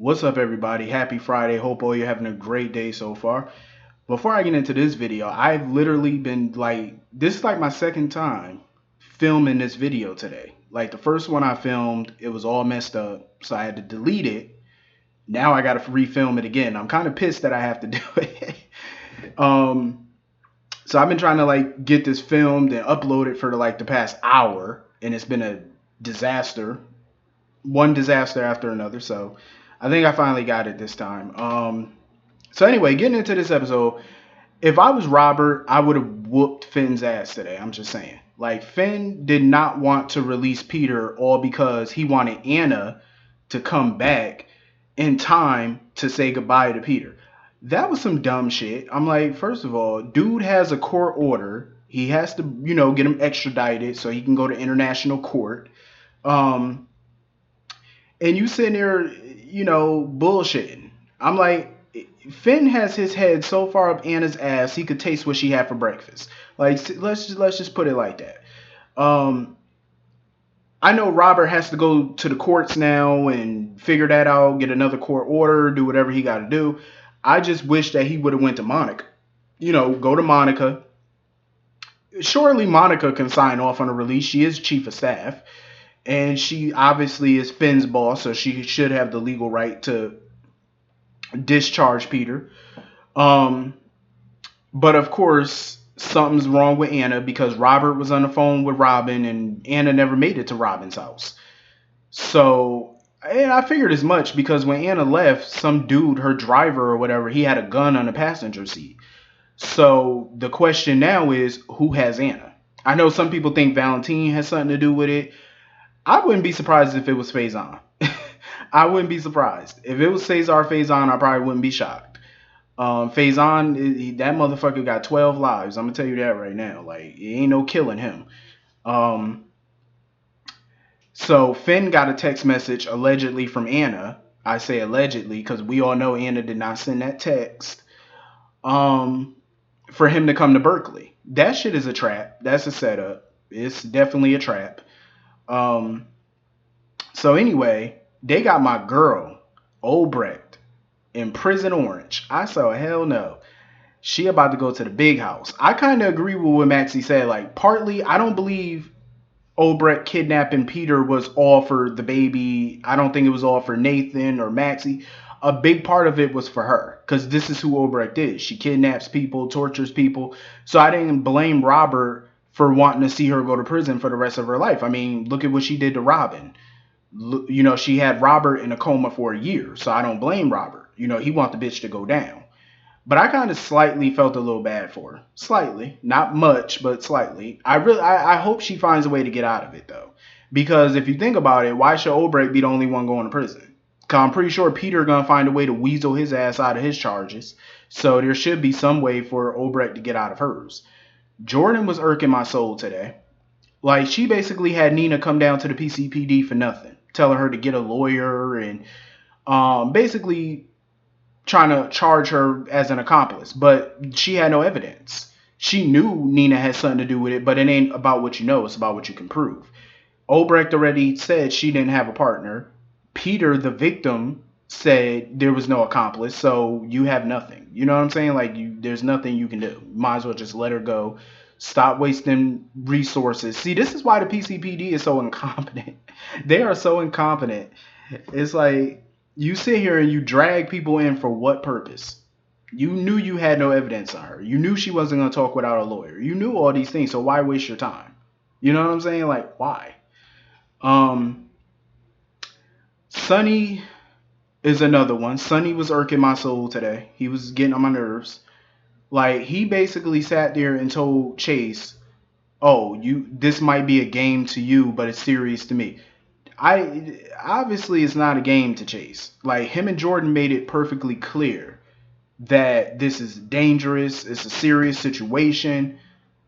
What's up, everybody? Happy Friday. Hope all you're having a great day so far. Before I get into this video, I've literally been this is like my second time filming this video today. Like the first one I filmed, it was all messed up, so I had to delete it. Now I gotta refilm it again. I'm kind of pissed that I have to do it. um, so I've been trying to get this filmed and upload it for the past hour, and it's been a disaster, one disaster after another. So I think I finally got it this time. So anyway, getting into this episode, if I was Robert, I would have whooped Finn's ass today. I'm just saying. Like Finn did not want to release Peter all because he wanted Anna to come back in time to say goodbye to Peter. That was some dumb shit. I'm like, first of all, dude has a court order. He has to, get him extradited so he can go to international court. Um, and you sitting there, bullshitting. I'm like, Finn has his head so far up Anna's ass he could taste what she had for breakfast. Like, let's just put it like that. Um, I know Robert has to go to the courts now and figure that out, get another court order, do whatever he got to do. I just wish that he would have went to Monica. Go to Monica. Surely Monica can sign off on a release. She is chief of staff, and she obviously is Finn's boss, so she should have the legal right to discharge Peter. Um, but of course, something's wrong with Anna because Robert was on the phone with Robin, and Anna never made it to Robin's house. So, and I figured as much because when Anna left, some dude, her driver or whatever, he had a gun on the passenger seat. So the question now is, who has Anna? I know some people think Valentine has something to do with it. I wouldn't be surprised if it was Faison. I wouldn't be surprised. If it was Cesar Faison, I probably wouldn't be shocked. Faison, that motherfucker got 12 lives. I'm going to tell you that right now. Like, it ain't no killing him. Um, so Finn got a text message allegedly from Anna. I say allegedly because we all know Anna did not send that text. For him to come to Berkeley. That shit is a trap. That's a setup. It's definitely a trap. Um, so anyway, they got my girl, Obrecht, in Prison Orange. I saw hell no. She about to go to the big house. I kind of agree with what Maxie said. Like, partly, I don't believe Obrecht kidnapping Peter was all for the baby. I don't think it was all for Nathan or Maxie. A big part of it was for her because this is who Obrecht is. She kidnaps people, tortures people. So I didn't blame Robert for wanting to see her go to prison for the rest of her life. I mean, look at what she did to Robin. She had Robert in a coma for a year. So I don't blame Robert. He want the bitch to go down. But I kind of slightly felt a little bad for her. Slightly. Not much, but slightly. I hope she finds a way to get out of it, though. Because if you think about it, why should Obrecht be the only one going to prison? Because I'm pretty sure Peter going to find a way to weasel his ass out of his charges. So there should be some way for Obrecht to get out of hers. Jordan was irking my soul today. Like, she basically had Nina come down to the PCPD for nothing. Telling her to get a lawyer and basically trying to charge her as an accomplice, but she had no evidence. She knew Nina had something to do with it, but it ain't about what you know, it's about what you can prove. Obrecht already said she didn't have a partner. Peter, the victim, said there was no accomplice, so you have nothing. You know what I'm saying? Like, there's nothing you can do. Might as well just let her go. Stop wasting resources. See, this is why the PCPD is so incompetent. They are so incompetent. It's like, you sit here and you drag people in for what purpose? You knew you had no evidence on her. You knew she wasn't going to talk without a lawyer. You knew all these things, so why waste your time? You know what I'm saying? Like, why? Um, Sonny is another one. Sonny was irking my soul today. He was getting on my nerves. Like, he basically sat there and told Chase, "Oh, this might be a game to you, but it's serious to me." I obviously it's not a game to Chase. Like, him and Jordan made it perfectly clear that this is dangerous. It's a serious situation.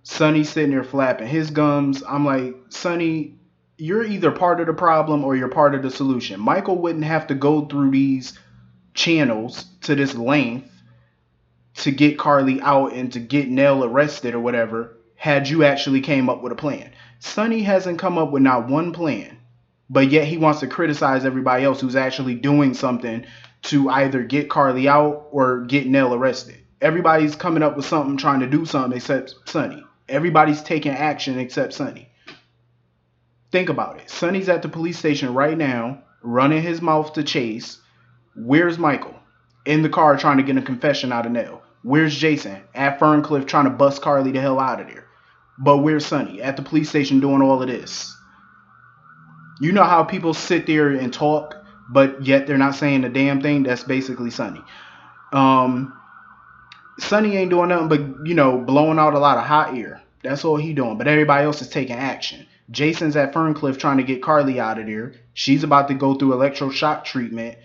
Sonny's sitting there flapping his gums. I'm like, Sonny, you're either part of the problem or you're part of the solution. Michael wouldn't have to go through these channels to this length to get Carly out and to get Nell arrested or whatever had you actually came up with a plan. Sonny hasn't come up with not one plan. but yet he wants to criticize everybody else who's actually doing something to either get Carly out or get Nell arrested. Everybody's coming up with something, trying to do something except Sonny. Everybody's taking action except Sonny. Think about it. Sonny's at the police station right now, running his mouth to Chase. Where's Michael? In the car trying to get a confession out of Nell. Where's Jason? At Ferncliff trying to bust Carly the hell out of there. But where's Sonny? At the police station doing all of this. You know how people sit there and talk, but yet they're not saying a damn thing? That's basically Sonny. Sonny ain't doing nothing but, blowing out a lot of hot air. That's all he doing. But everybody else is taking action. Jason's at Ferncliff trying to get Carly out of there. She's about to go through electroshock treatment.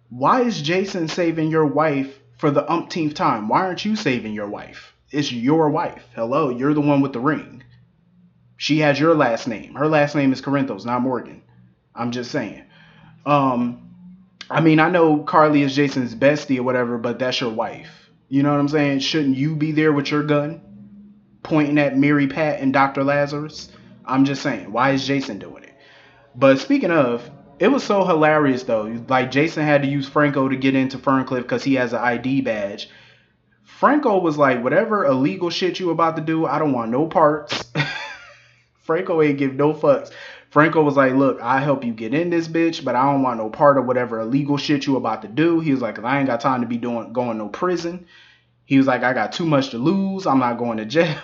Why is Jason saving your wife for the umpteenth time? Why aren't you saving your wife? It's your wife. Hello, you're the one with the ring. She has your last name. Her last name is Corinthos, not Morgan. I'm just saying. I know Carly is Jason's bestie or whatever, but that's your wife. You know what I'm saying? Shouldn't you be there with your gun pointing at Mary Pat and Dr. Lazarus? I'm just saying. Why is Jason doing it? But speaking of, it was so hilarious though. Like, Jason had to use Franco to get into Ferncliff because he has an ID badge. Franco was like, whatever illegal shit you about to do, I don't want no parts. Franco ain't give no fucks. Franco was like, look, I'll help you get in this bitch, but I don't want no part of whatever illegal shit you about to do. He was like, I ain't got time to be going no prison. He was like, I got too much to lose. I'm not going to jail.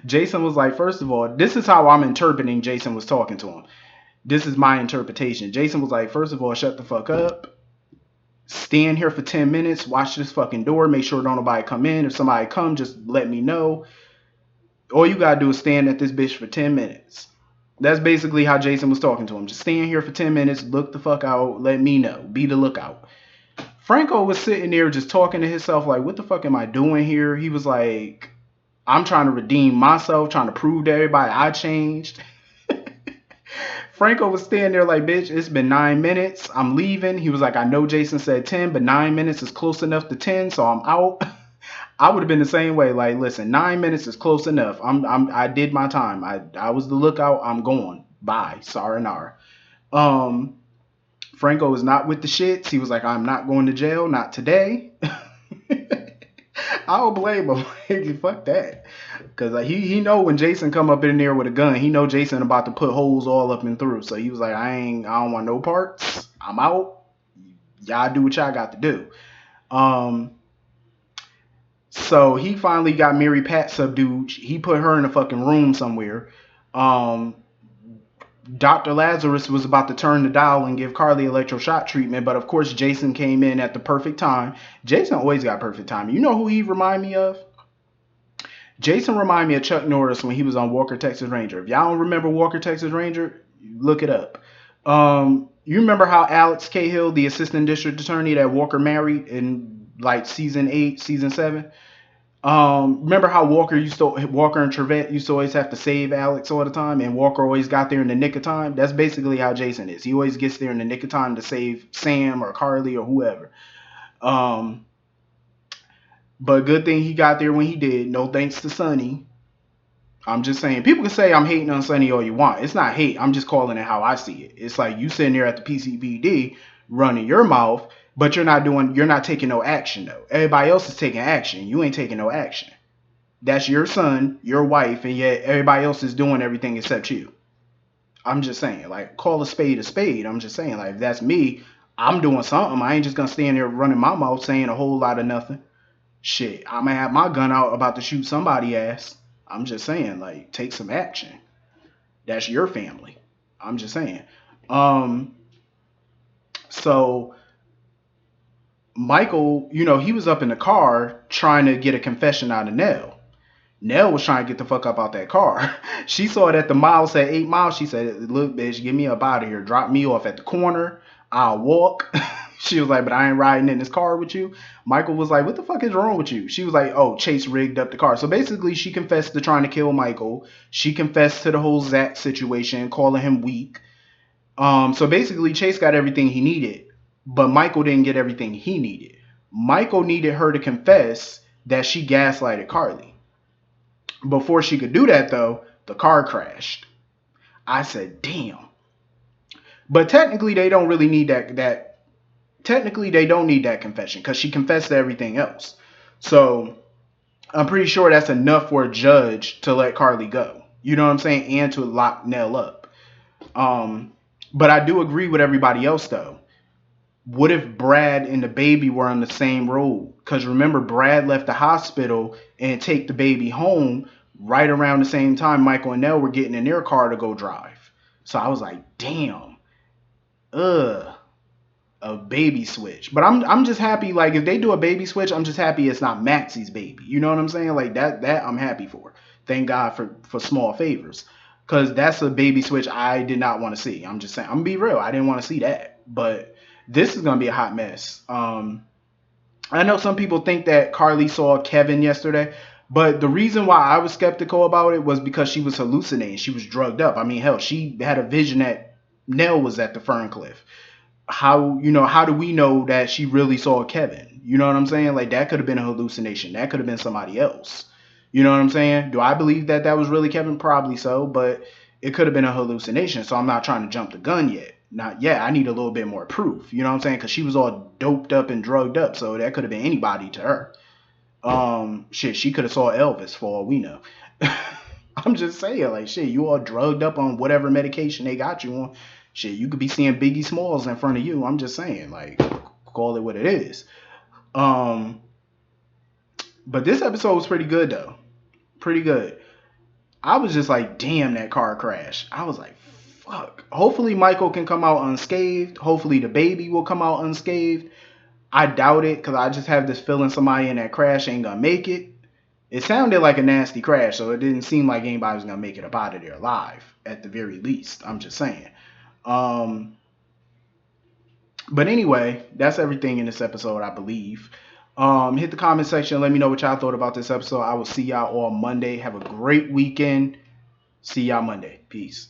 Jason was like, first of all, this is how I'm interpreting Jason was talking to him. This is my interpretation. Jason was like, first of all, shut the fuck up. Stand here for 10 minutes. Watch this fucking door. Make sure don't nobody come in. If somebody come, just let me know. All you gotta do is stand at this bitch for 10 minutes. That's basically how Jason was talking to him. Just stand here for 10 minutes. Look the fuck out. Let me know. Be the lookout. Franco was sitting there just talking to himself like, what the fuck am I doing here? He was like, I'm trying to redeem myself, trying to prove to everybody I changed. Franco was standing there like, bitch, it's been 9 minutes. I'm leaving. He was like, I know Jason said 10, but 9 minutes is close enough to 10, so I'm out. I would have been the same way. Like, listen, 9 minutes is close enough. I did my time. I was the lookout. I'm going. Bye. Sayonara. Franco was not with the shits. He was like, I'm not going to jail. Not today. I don't blame him. Fuck that. Because he know when Jason come up in there with a gun, he know Jason about to put holes all up and through. So he was like, I don't want no parts. I'm out. Y'all do what y'all got to do. So he finally got Mary Pat subdued. He put her in a fucking room somewhere. Dr. Lazarus was about to turn the dial and give Carly electroshock treatment, but of course Jason came in at the perfect time. Jason always got perfect timing. You know who he remind me of? Jason remind me of Chuck Norris when he was on Walker, Texas Ranger. If y'all don't remember Walker, Texas Ranger, look it up. You remember how Alex Cahill, the assistant district attorney that Walker married in like season 8, season 7? Remember how Walker and Trevette used to always have to save Alex all the time, and Walker always got there in the nick of time? That's basically how Jason is. He always gets there in the nick of time to save Sam or Carly or whoever. But good thing he got there when he did. No thanks to Sonny. I'm just saying, people can say I'm hating on Sonny all you want. It's not hate. I'm just calling it how I see it. It's like you sitting there at the PCPD running your mouth, but you're not taking no action though. Everybody else is taking action. You ain't taking no action. That's your son, your wife, and yet everybody else is doing everything except you. I'm just saying, like, call a spade a spade. I'm just saying, like, if that's me, I'm doing something. I ain't just gonna stand there running my mouth saying a whole lot of nothing. Shit, I'm gonna have my gun out about to shoot somebody ass. I'm just saying, like, take some action. That's your family. I'm just saying. So Michael, he was up in the car trying to get a confession out of Nell. Nell was trying to get the fuck up out that car. She saw it at the mile, said 8 miles. She said, look, bitch, get me up out of here. Drop me off at the corner. I'll walk. She was like, but I ain't riding in this car with you. Michael was like, what the fuck is wrong with you? She was like, oh, Chase rigged up the car. So basically, she confessed to trying to kill Michael. She confessed to the whole Zach situation, calling him weak. So basically, Chase got everything he needed, but Michael didn't get everything he needed. Michael needed her to confess that she gaslighted Carly. Before she could do that, though, the car crashed. I said, damn. But technically, they don't really need that. Technically, they don't need that confession because she confessed to everything else. So I'm pretty sure that's enough for a judge to let Carly go. You know what I'm saying? And to lock Nell up. Um, but I do agree with everybody else though. What if Brad and the baby were on the same road? Because remember, Brad left the hospital and take the baby home right around the same time Michael and Nell were getting in their car to go drive. So I was like, damn, ugh, a baby switch. But I'm just happy, like, if they do a baby switch, I'm just happy it's not Maxie's baby. You know what I'm saying? Like that I'm happy for. Thank God for small favors. Cause that's a baby switch I did not want to see. I'm just saying, I'm gonna be real. I didn't want to see that. But this is gonna be a hot mess. I know some people think that Carly saw Kevin yesterday, but the reason why I was skeptical about it was because she was hallucinating. She was drugged up. I mean, hell, she had a vision that Nell was at the Ferncliff. How do we know that she really saw Kevin? You know what I'm saying? Like that could have been a hallucination. That could have been somebody else. You know what I'm saying? Do I believe that that was really Kevin? Probably so, but it could have been a hallucination. So I'm not trying to jump the gun yet. Not yet. I need a little bit more proof. You know what I'm saying? Because she was all doped up and drugged up, so that could have been anybody to her. Shit, she could have saw Elvis for all we know. I'm just saying, like, shit, you all drugged up on whatever medication they got you on. Shit, you could be seeing Biggie Smalls in front of you. I'm just saying, like, call it what it is. Um, but this episode was pretty good though. Pretty good. I was just like, damn, that car crash. I was like, fuck. Hopefully Michael can come out unscathed. Hopefully the baby will come out unscathed. I doubt it because I just have this feeling somebody in that crash ain't gonna make it. It sounded like a nasty crash, so it didn't seem like anybody was gonna make it up out of there alive, at the very least. I'm just saying. Um, but anyway, that's everything in this episode, I believe. Hit the comment section. Let me know what y'all thought about this episode. I will see y'all on Monday. Have a great weekend. See y'all Monday. Peace.